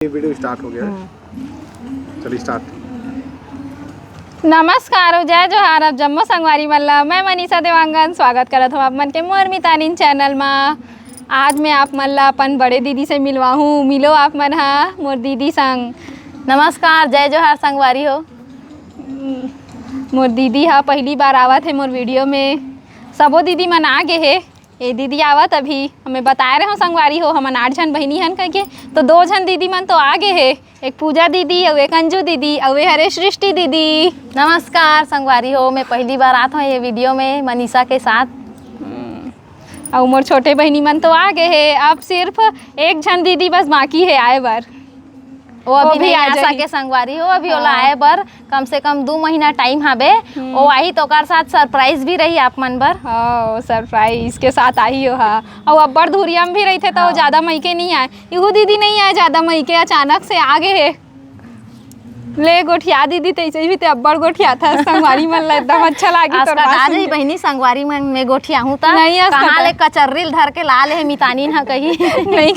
ये video start हो गया है। चलिए स्टार्ट। नमस्कार, जय जोहार। अब जम्मो संगवारी मल्ला मैं मनीषा देवांगन स्वागत करत हूँ आप मन के मोर मितानिन चैनल में। आज मैं आप मन ला अपन बड़े दीदी से मिलवाहूँ। मिलो आप मन हा मोर दीदी संग। नमस्कार, जय जोहार संगवारी हो। मोर दीदी हा पहली बार आवत है मोर वीडियो में। सबो दीदी मन आगे है, ये दीदी आवत अभी हमें बताए रहे हो संगवारी हो हमन 8 जन बहनी हन करके, तो 2 जन दीदी मन तो आगे है, एक पूजा दीदी और एक अंजू दीदी और हरे सृष्टि दीदी। नमस्कार संगवारी हो, मैं पहली बार आत हूँ ये वीडियो में मनीषा के साथ। और मोर छोटे बहनी मन तो आगे है। अब सिर्फ एक जन दीदी बस बाकी है आए बार। वो अभी नहीं आ सके संगवारी हो, अभी ओला आए बर कम से कम 2 महीना टाइम हाबे। वो आई तो ओकर साथ सरप्राइज भी रही आप मन बर। सरप्राइज के साथ आई हो हा। और अब्बड़ धुरियम भी रही थे तो ज़्यादा मई के नहीं आए। इहू दीदी नहीं आए ज़्यादा मई के, अचानक से आगे है। ले गोठिया दीदी तैसे भी ते अब्बड़ गोठिया था संगवारी मन ला एकदम अच्छा लागी। तो आज ही बहनी संगवारी मन में गोठिया हूँ ता नहीं कहाँ ले कचर्रिल धर के लाल है मितानीन हा कही नहीं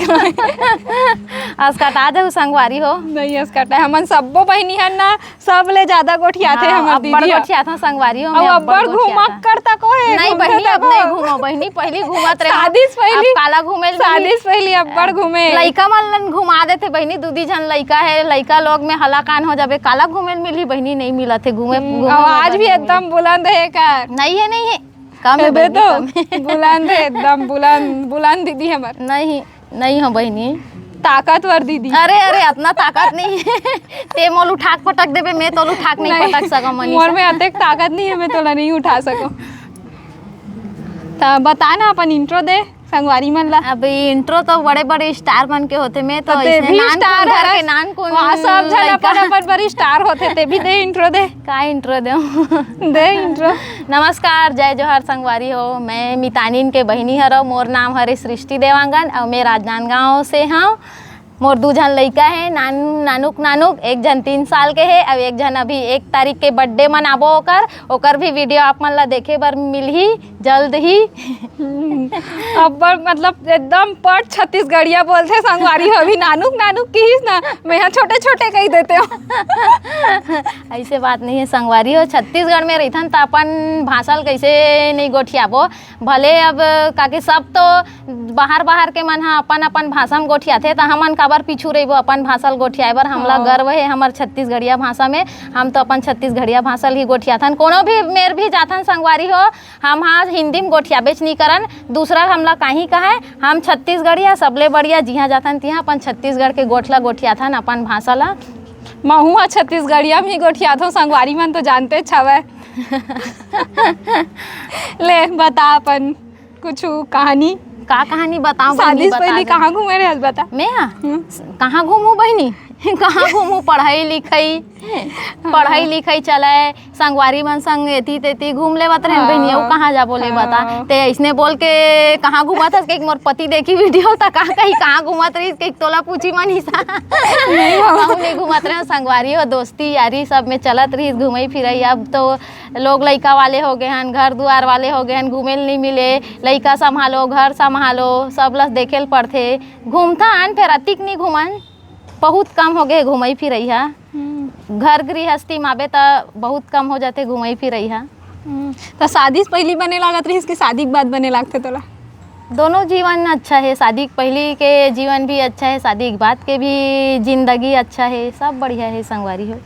अस्कटा दे संगवारी हो। नहीं अस्कटा हमन सबो बहनी हन ना, सब ले ज्यादा गोठिया थे हमर दीदी। अब्बड़ गोठिया था संगवारी हो। अब अब्बड़ घुमक करता को है। नहीं बहनी अब नहीं घूमो, बहनी पहली घूमत रहे। शादी से पहली काला घूमे, शादी से पहली अब्बड़ घूमे। लइका मन घुमा देते बहनी। 2 जन लइका है, लइका लोग में हला कान हो जाबे। काला घूमे मिली बहनी नहीं मिला थे घूमे। आज भी एकदम बुलंद है का? नहीं है कम है बे तो बुलंद है एकदम बुलंद दीदी हमर। नहीं हो बहनी, ताकतवर दीदी। अरे इतना ताकत नहीं है ते मोल उठा के पटक देबे, मैं तो उठा के नहीं पटक सको मनीषा। मोर में अतेक ताकत नहीं है, मैं तोला नहीं उठा सको। तो बता ना अपन इंट्रो दे संगवारी मन ला। अब इंट्रो तो बड़े बड़े स्टार बन के होते। मैं तो ते भी स्टार घर के नान को सब जन अपन बड़ी स्टार होते। ते भी दे इंट्रो दे। का इंट्रो दे दे इंट्रो। नमस्कार, जय जोहार संगवारी हो। मैं मितानिन के बहनी हरो। मोर नाम हरे सृष्टि देवांगन और मैं राजनांदगांव से हूँ। मोर 2 जन लइका है, नानुक। एक जन 3 साल के है और एक जन अभी 1 तारीख के बर्थडे मनाबो। ओकर भी वीडियो आप मन ला देखे बर मिलही जल्द ही। अब मतलब एकदम पट छत्तीसगढ़िया बोलते संगवारी हो। अभी नानुक की ही ना, मैं यहाँ छोटे कही देते हो। ऐसे बात नहीं है संगवारी हो। छत्तीसगढ़ में रहथन तो अपन भाषा कैसे नहीं गोठियाबो। भले अब काके सब तो बाहर के मन हा अपन भाषा में गोठियाथे, तो हमन काबर पीछू रहिबो अपन भाषा गोठियाए बर। हमला गर्व है हमर छत्तीसगढ़िया भाषा में। हम तो अपन छत्तीसगढ़िया भाषा ही गोठियाथन। कोनो भी मेर भी जाथन संगवारी हो, हम हाँ हिंदी में गोठिया बेच नहीं करन। दूसरा हमला काहीं कहा हम छत्तीसगढ़िया सबले बढ़िया जिहाँ जाथन तिहाँ अपन छत्तीसगढ़ के गोठला गोठियाथन अपन भाषा ला। महू छत्तीसगढ़िया में ही गोठियाथो संगवारी मन तो जानते छवे। ले बता अपन कुछ कहानी। का कहानी बताऊं? शादी से पहले कहाँ घूमे रहे बता। मैं कहाँ घूमू बहनी? कहाँ घूमू? पढ़ाई लिखाई चलाए संगवारी मन संग एती तेती घूम लेवत रहे बहनी। वो कहाँ जा बोले बता ते ऐसने बोल के कहाँ घूमत हस? मोर पति देखी वीडियो तक कहाँ घूमत रही के तोला पूछी मनीषा। नहीं घूमत रहे संगवारी हो। दोस्ती यारी सब में चलत रही घूमई फिरई। अब तो लोग लइका वाले हो गए हैं, घर दुआर वाले हो गए हैं, घूमे नहीं मिले। लइका संभालो, घर संभालो, सब लस देखे ल पड़थे। घूमता आन फिर अतिक नहीं घूमन, बहुत कम हो गए घूमई फिरई हा। घर गृहस्थी माबे तो बहुत कम हो जाते घूमई फिरई हा। तो शादी से पहली बने लागत रही कि शादी के बाद बने लागते तोला? दोनों जीवन अच्छा है। शादी के पहले के जीवन भी अच्छा है, शादी के बाद के भी जिंदगी अच्छा है। सब बढ़िया है संगवारी हो।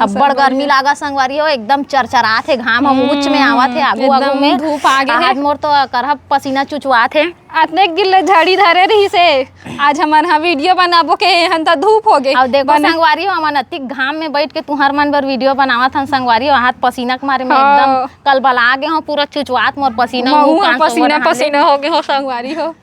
अब बड़ गर्मी लागा संगवारी हो, एकदम चरचरात है। घाम हम ऊंच में आवत है, आगू में धूप आगे है। मोर तो करहब पसीना चुचवात है। अतने गिल्ले झड़ी धरे रही से आज हमन हा वीडियो बनाबो के हन त धूप हो गए। और देखो संगवारी हो हमन अतिक घाम में बैठ के तुहर मन बर वीडियो बनावत हन संगवारी हो। हाथ पसीना के मारे में एकदम कलबला गे हो, पूरा चुचवात मोर पसीना पसीना हो गए हो संगवारी हो।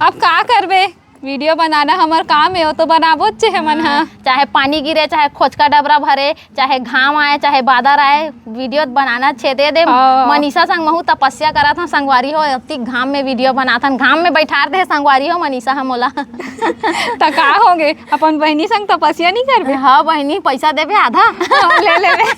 अब का करबे, वीडियो बनाना हमार काम है, वो तो बनाबो चाहे मन हा। चाहे पानी गिरे, चाहे खोचका डबरा भरे, चाहे घाम आए, चाहे बादर आए, वीडियो बनाना छेदे दे। मनीषा संग महू तपस्या करा था संगवारी हो। अति घाम में वीडियो बनाथन, घाम में बैठा दे संगवारी हो मनीषा हम मोला। तो का हो गए अपन बहनी संग तपस्या नहीं करबे? हाँ बहनी, पैसा देबे आधा ले लेबे।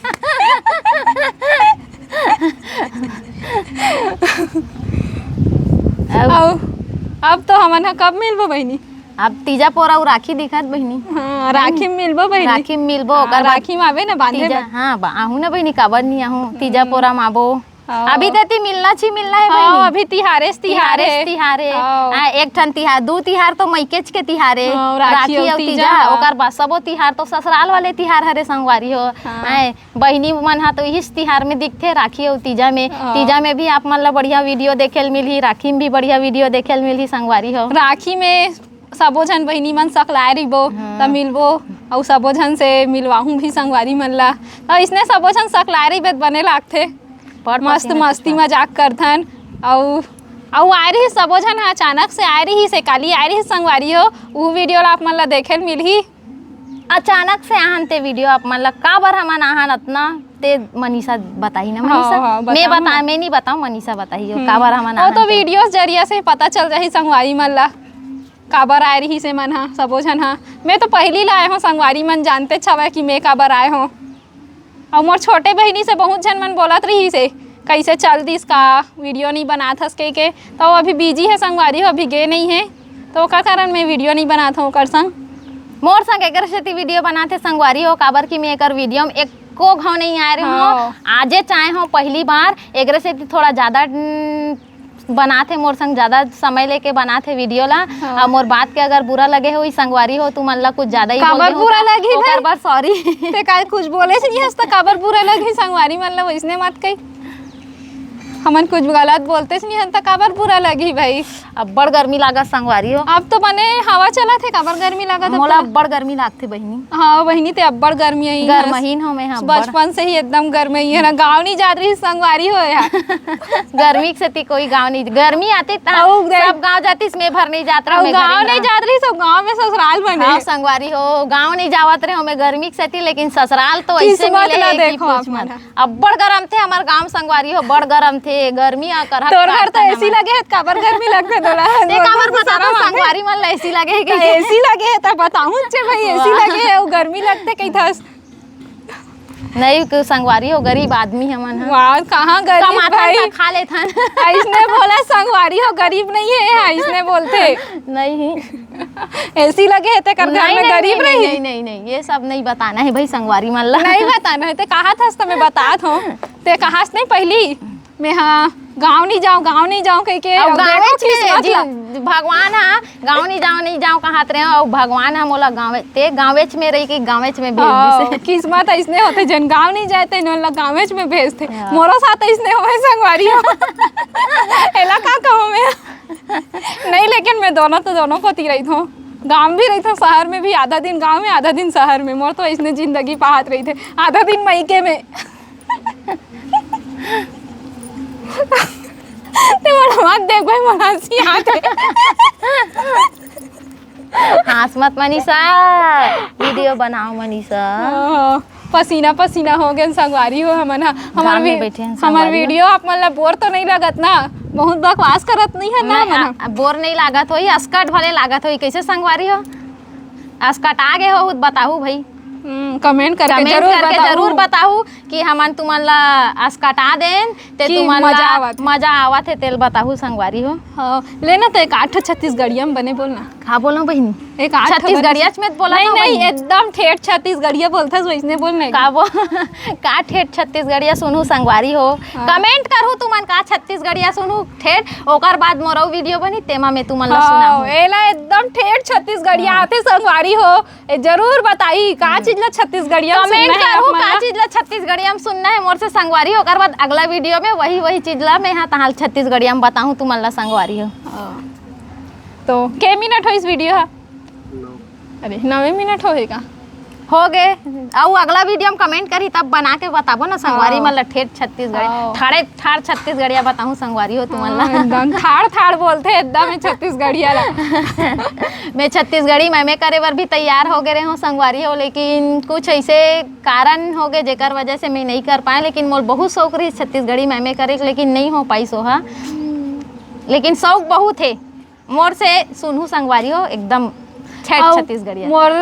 अब तो हमन कब मिलबो बहनी? अब तीजा पोरा उ राखी दिखत बहिनी। हाँ, राखी में मिलबो बहिनी। राखी में मिलबो हाँ, ओकर बाद राखी में आवे ना बांधे तीजा। में। हाँ आहू ना बहिनी, काबर नहीं आहू तीजा पोरा में आबो। अभी देती मिलना है हाँ, बहिनी। अभी तिहारे तिहारे एक ठन तिहार, दू तिहार तो मैकेज के तिहारे, हाँ, राखी और तीजा। ओकर बाद सबो तिहार तो ससुराल वाले तिहार हरे संगवारी हो। बहिनी मन हा तो इस तिहार में दिखते, राखी और तीजा में। तीजा में भी आप मन ला बढ़िया वीडियो देखे ल मिलही, राखी में भी बढ़िया वीडियो देखे ल मिलही संगवारी हो। राखी में सबो झन बहिनी मन सकलाए रहिबो त मिलबो, और सबो झन से मिलवाहू भी संगवारी मन ला। और इसने सबो झन सकलाए रहिबे बने लागथे, मस्त मस्ती मजाक करथन। और आए रही सबो झन अचानक से आए रही से काली आए रही संगवारी हो, वो वीडियो ला आप मन ला देखे मिलही। अचानक से आहन ते वीडियो आप मन ला का बर हमन आहन अतना ते मनीषा बताई ना। मनीषा हाँ, मैं नहीं बताऊं, मनीषा बताई हो का बर हमन वो तो वीडियो जरिया से पता चल जाही संगवारी मन ला काबर आए रही से मन हा सबो झन हा। मैं तो पहली लाए हो संगवारी मन जानते छवे कि मैं काबर आए हो। और मोर छोटे बहिनी से बहुत झन मन बोलत रही से कैसे चल दिस का वीडियो नहीं बनात हस के तो अभी बिजी है संगवारी हो, अभी गे नहीं है तो ओकर कारण मैं वीडियो नहीं बनात हूँ ओकर संग। मोर संग एकर सेती वीडियो बनाते संगवारी हो, काबर कि मैं एकर वीडियो में एको घाव नहीं आ रही हूँ। आजे चाहे हो पहली बार एकर सेती थोड़ा ज़्यादा बनाते, मोर संग ज़्यादा समय लेके बनाते वीडियो ला। और मोर बात के अगर बुरा लगे हो संगवारी हो, तू मन ला कुछ ज़्यादा ही काबर बुरा लगी ओकर बार सॉरी। ते काहे कुछ बोले से नहीं हस तो काबर बुरा लगी संगवारी मन ला वैसने मत कही। हमन कुछ गलत बोलते नहीं हन तो काबर बुरा लगी भाई। अब बड़ गर्मी लागत संगवारी हो। अब तो बने हवा चला थे काबर गर्मी लागत मोला बड़ गर्मी लागथे बहिनी। हाँ बहिनी ते अब बड़ गर्मी आई गर्महीन हो मैं। हाँ बचपन से ही एकदम गर्मी है ना, गाँव नहीं जा रही संगवारी हो यार। गर्मी से ती कोई गाँव नहीं, गर्मी आती सब गाँव जाती, मैं भर नहीं जात रहा। गाँव नहीं जा रही सब गाँव में ससुराल बने। हाँ संगवारी हो, गाँव नहीं जावत रहे मैं गर्मी से थी, लेकिन ससुराल तो ऐसे मिले देखो अब बड़ गरम थे हमार गाँव संगवारी हो, बड़ गरम थे गर्मी आकर। तोर घर तो एसी लगे है काबर गर्मी लगथे तोला ते काबर बता संगवारी मन ला एसी लगे है कि एसी लगे है त बताऊं छे भाई एसी लगे है और गर्मी लगते कई थस नहीं। संगवारी हो गरीब आदमी हमन। वाह कहां गरीब भाई, खा लेथन। इसने बोला संगवारी हो गरीब नहीं है, इसने बोलते नहीं एसी लगे है ते कर घर में गरीब नहीं। नहीं ये सब नहीं बताना है भाई संगवारी मन ला। नहीं बताना है ते कहा था तो मैं बतात हूं ते कहास नहीं पहली मैं। हाँ गाँव नहीं जाऊँ कह के भगवान हा गाँव नहीं जाऊँ कहात रहे और भगवान हा मोला गाँवेच में रही कि गाँवेच में भेज दी। किस्मत इसने होते जन गाँव नहीं जाते न गाँवेच में भेजते। मोरो साथ इसने होए संगवारी हो एला का कहूँ मैं नहीं, लेकिन मैं दोनों को ती रही हूँ। गाँव भी रही था शहर में भी, आधा दिन गाँव में आधा दिन शहर में। मोर तो इसने जिंदगी पाहत रही थे, आधा दिन मैके में। ते मत देख भाई मनासी हंस मत मनीषा, वीडियो बनाओ मनीषा। पसीना हो गया संगवारी हो हमन। हमार वीडियो आप मन ला बोर तो नहीं लगत ना, बहुत बकवास करत नहीं है ना। बोर नहीं लागत होई, अस्कट भले लागत होई। कैसे संगवारी हो अस्कट आगे हो बताऊ भाई, कमेंट करके जरूर बताऊ कि हमन तुमन ला अस्कटा देन ते तुमन ला मजा आवत है तेल बताऊ संगवारी हो। हाँ लेना तो एक 8 छत्तीसगढ़िया में बने बोलना। हाँ बोलो बहनी, एक 8 छत्तीसगढ़िया में बोला नहीं एकदम ठेठ छत्तीसगढ़िया बोलता वैसने बोलना का ठेठ छत्तीसगढ़िया सुनू संगवारी हो। कमेंट करू तुमन का छत्तीसगढ़िया सुनू ठेठ, ओकर बाद मोरो वीडियो बनी तेमा में तुमन ला सुनाऊ। एला एकदम ठेठ छत्तीसगढ़िया आथे संगवारी हो, जरूर बताई का चीज ला छत्तीसगढ़िया कमेंट करू का चीज ला छत्तीसगढ़िया में सुनना है मोर से संगवारी हो। ओकर बाद अगला वीडियो में वही चीज ला मैं यहाँ तहाल छत्तीसगढ़िया में बताऊँ तुमन ला संगवारी हो। तो के मिनट हो इस वीडियो? अरे 9 मिनट होएगा हो गए। और अगला वीडियो में कमेंट करी तब बना के बताबो ना संगवारी मन ला ठेठ छत्तीसगढ़ी ठाड़ छत्तीसगढ़िया बताऊँ संगवारी हो तुमन ला। एकदम ठाड़ बोलते एकदम छत्तीसगढ़िया ला। मैं छत्तीसगढ़ी मैं करे बर भी तैयार हो गए हो संगवारी हो, लेकिन कुछ ऐसे कारण हो गए जेकर वजह से मैं नहीं कर पाए। लेकिन मोर बहुत शौक रही छत्तीसगढ़ी मैं करे, लेकिन नहीं हो पाई सोहा। लेकिन शौक बहुत है मोर से सुनू संगवारी हो एकदम छत्तीसगढ़िया। मोर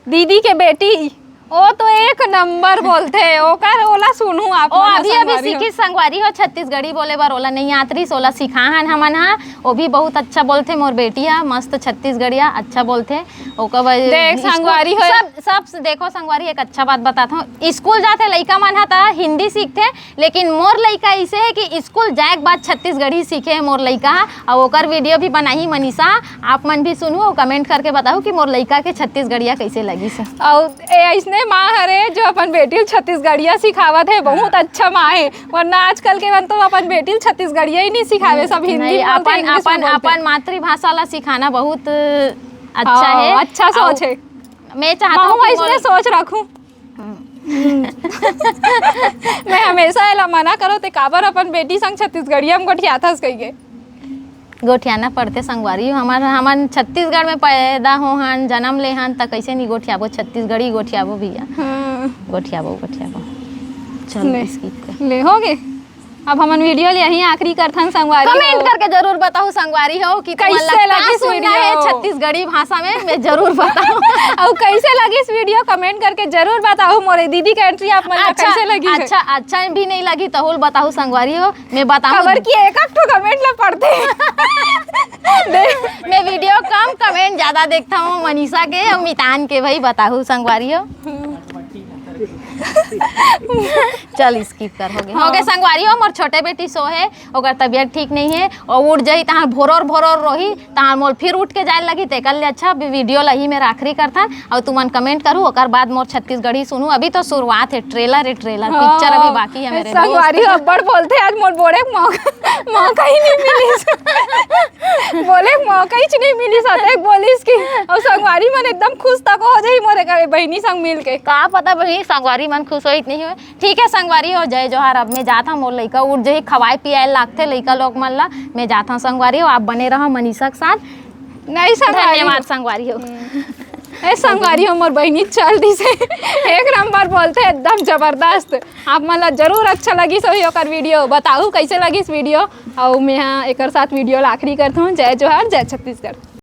दीदी के बेटी ओ तो एक नंबर बोलते ओकर ओला सुनू आप ओ अभी सीखी संगवारी हो छत्तीसगढ़ी बोले बार ओला नहीं आतरी सोला सिखाहन हमन हा वो भी बहुत अच्छा बोलते मोर बेटी हा मस्त छत्तीसगढ़िया अच्छा बोलते ओकर देख संगवारी हो सब देखो संगवारी एक अच्छा बात बताता हूँ स्कूल जाते लइका मन हा ता हिंदी सीखते लेकिन मोर लइका ऐसे है कि स्कूल जाए के बाद छत्तीसगढ़ी सीखे है मोर लइका और ओकर वीडियो भी बनाई मनीषा आप मन भी सुनू और कमेंट करके बताओ कि मोर लइका के छत्तीसगढ़िया कैसे लगी से और ऐसने माँ हरे जो अपन बेटी छत्तीसगढ़िया सिखावत है बहुत अच्छा माँ है वरना आजकल के मन तो अपन बेटी छत्तीसगढ़िया ही नहीं सिखावे सब हिंदी अपन अपन अपन मातृभाषा ला सिखाना बहुत अच्छा है अच्छा सोच है मैं चाहता हूँ इसमें सोच रखूं मैं हमेशा एला मना करो ते काबर अपन बेटी संग छत्तीसगढ़िया में गोठियाथस कहिए गोठियाना पड़ते संगवारी हमन छत्तीसगढ़ में पैदा हो हन जन्म ले हन त कैसे नहीं गोठियाबो छत्तीसगढ़ी गोठियाबो भैया गोठियाबो चल स्किप ले होगे अब हमन वीडियो यहीं आखिरी करथन संगवारी कमेंट करके जरूर बताओ संगवारी हो कि कैसे लगी इस वीडियो छत्तीसगढ़ी भाषा में मैं जरूर बताऊं और कैसे लगी इस वीडियो कमेंट करके जरूर बताओ मोरे दीदी का एंट्री आप मन कैसे लगी अच्छा भी नहीं लगी तो होल बताओ संगवारी हो मैं बताऊं खबर की एक कमेंट ला पढ़ते मैं वीडियो कम कमेंट ज्यादा देखता हूँ मनीषा के और मितान के भाई बताओ संगवारी हो चल स्किप कर हो गए संगवारी हो मोर छोटे बेटी सो है ओकर तबियत ठीक नहीं है और उठ जाई तहाँ भोरोर रही तहाँ मोल फिर उठ के जाए लगी तेकल ले अच्छा वीडियो लही में आखिरी करता और तुमन कमेंट करूँ ओकर बाद मोर छत्तीसगढ़ी सुनू अभी तो शुरुआत है ट्रेलर पिक्चर अभी बाकी है मेरे संगवारी अब्बड़ बोलते आज मोर बोले मौका ही नहीं मिली बोले मौका ही नहीं मिली साथे बोलिस की और संगवारी मन एकदम खुश तक हो जाई मोरे बहनी संग मिल के का पता बहनी संगवारी मन खुश होइत नहीं हुए ठीक है संगवारी हो जय जोहार अब मैं जाता मोर लइका उठ जाही खवाए पियाए लागते लइका लोग मन ला मैं जाता संगवारी हो आप बने रहो मनीषा के साथ नहीं धन्यवाद संगवारी हो संगवारी हो मोर बहनी चल दी से एक नंबर बोलते एकदम जबरदस्त आप मन जरूर अच्छा लगी सो ओकर वीडियो बताऊ कैसे लगी इस वीडियो और मैं एक साथ वीडियो आखिरी करता हूँ जय जोहार जय छत्तीसगढ़।